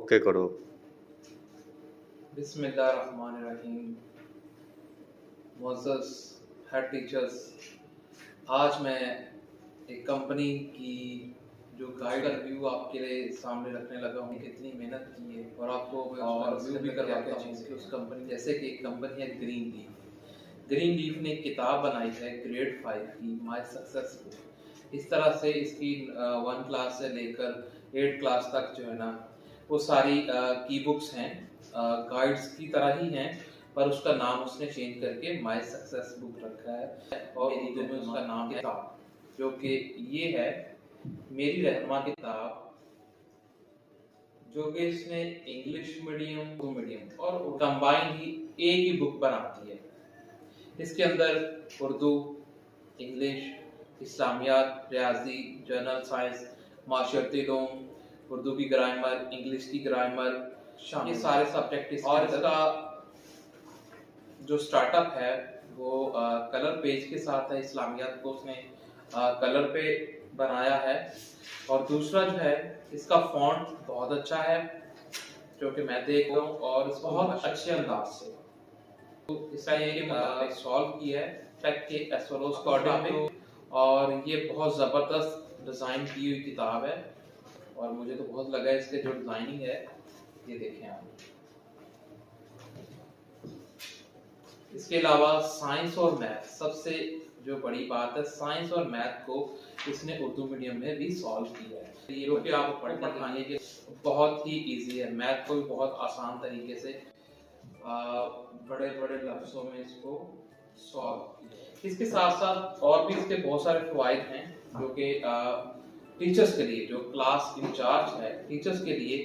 Okay करो। बिस्मिल्लाहिर्रहमानिर्रहीम। मुअज़्ज़ज़ head teachers, आज मैं एक कंपनी की जो गाइड का रिव्यू आपके लिए सामने रखने लगा हूँ। कितनी मेहनत की है और आपको मैं उसका रिव्यू भी करवाता हूँ कि उस कंपनी, जैसे कि एक कंपनी है ग्रीन लीफ। ग्रीन लीफ ने एक किताब बनाई है ग्रेड 5 की, माय सक्सेस बुक। इस तरह से इसकी 1 क्लास से लेकर 8 क्लास तक जो है ना, वो सारी की बुक्स हैं, गाइड्स की तरह ही हैं, पर उसका नाम उसने चेंज करके माय सक्सेस बुक रखा है और उर्दू में उसका नाम है किताब, जो कि ये है मेरी रहनुमा किताब, जो कि इसने इंग्लिश मीडियम, उर्दू मीडियम और कंबाइन ही एक ही बुक बनाती है। इसके अंदर उर्दू, इंग्लिश, इस्लामियात, रियाजी, जनरल साइंस, माशरती उलूम, उर्दू की ग्रामर, इंग्लिश की ग्रामर, ये सारे सब्जेक्ट। और इसका जो स्टार्टअप है वो कलर पेज के साथ है। इस्लामियात को उसने कलर पे बनाया है। और दूसरा जो है, इसका फॉन्ट बहुत अच्छा है, जो कि मैं देख रहा हूँ, और बहुत अच्छे अंदाज से तो इसका ये सॉल्व किया है टेक के एसओएस कोडिंग पे, और ये बहुत ज़बरदस्त डिज़ाइन की हुई किताब है। और मुझे तो बहुत लगा इसके जो डिज़ाइनिंग है, ये देखें आप। इसके अलावा साइंस और मैथ, सबसे जो बड़ी बात है, साइंस और मैथ को इसने उर्दू मीडियम में भी सॉल्व किया है। ये जो कि आप पढ़ने के बहुत ही इजी है। मैथ को भी बहुत आसान तरीके से बड़े बड़े लफ्जों में इसको सॉल्व किया। इसके साथ साथ और भी इसके बहुत सारे फ़वाइद हैं, जो कि टीचर्स के लिए, जो क्लास इंचार्ज है, टीचर्स के लिए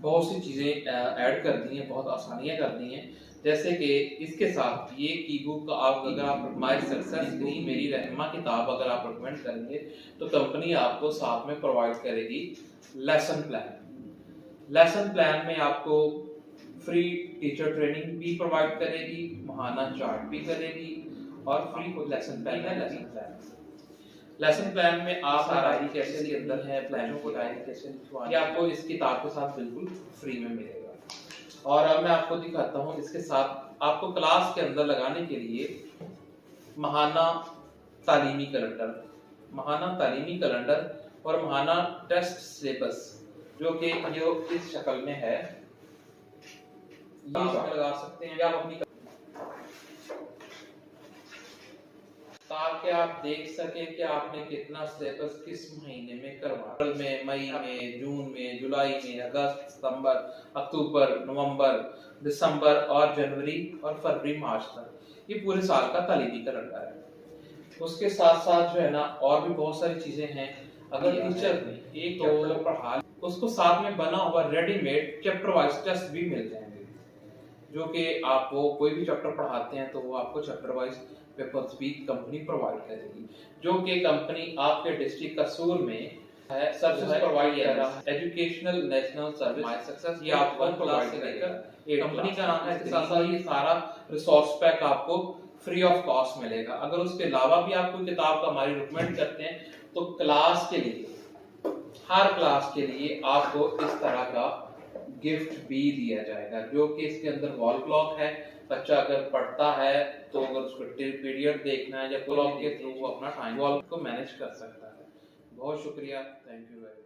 बहुत सी चीज़ें ऐड कर दी हैं, बहुत आसानियाँ कर दी हैं। जैसे कि इसके साथ ये की बुक अगर आप माय सक्सेस बुक, मेरी रहनुमा किताब अगर आप रिकमेंड करेंगे, तो कंपनी आपको साथ में प्रोवाइड करेगी लेसन प्लान। लेसन प्लान में आपको फ्री टीचर ट्रेनिंग भी प्रोवाइड करेगी, महाना चार्ट भी करेगी, और फ्री लेसन प्लान है। लेसन प्लान में आप डायरी कैसे के अंदर है, प्लानों को डायरी कैसे लिखवानी, ये आपको इस किताब के साथ बिल्कुल फ्री में मिलेगा। और अब मैं आपको दिखाता हूँ, इसके साथ आपको क्लास के अंदर लगाने के लिए महाना तालीमी कैलेंडर, महाना तालीमी कैलेंडर और महाना टेस्ट सिलेबस, जो कि जो इस शक्ल में है, ये लगा सकते हैं आप अपनी, ताकि आप देख सके कि आपने कितना सिलेबस किस महीने में करवा। अप्रैल में, मई में, जून में, जुलाई में, अगस्त, सितंबर, अक्टूबर, नवंबर, दिसंबर और जनवरी और फरवरी, मार्च तक, ये पूरे साल का तालीमी कैलेंडर है। उसके साथ साथ जो है ना, और भी बहुत सारी चीजें हैं। अगर टीचर ने एक चैप्टर पढ़ा, उसको साथ में बना हुआ रेडीमेड चैप्टर वाइज टेस्ट भी मिल जाएंगे, जो कि आप वो कोई भी चैप्टर पढ़ाते हैं तो वो आपको चैप्टर वाइज पेपर्स भी कंपनी प्रोवाइड करेगी, जो कि कंपनी आपके डिस्ट्रिक्ट कसूर में है, सर्विस प्रोवाइड कर रहा है, educational national service my success. ये आपको 1 क्लास से लेकर कंपनी का नाम है। इसके साथ साथ ये सारा रिसोर्स पैक आपको फ्री ऑफ कॉस्ट मिलेगा। अगर उसके अलावा भी आप कोई किताब का हमारी रिकमेंड करते हैं, तो क्लास के लिए, हर क्लास के लिए आपको इस तरह का गिफ्ट भी दिया जाएगा, जो कि इसके अंदर वॉल क्लॉक है। बच्चा अगर पढ़ता है तो अगर उसको पीरियड देखना है या क्लॉक के थ्रू वो अपना टाइम वॉल को मैनेज कर सकता है। बहुत शुक्रिया, थैंक यू वेरी मच।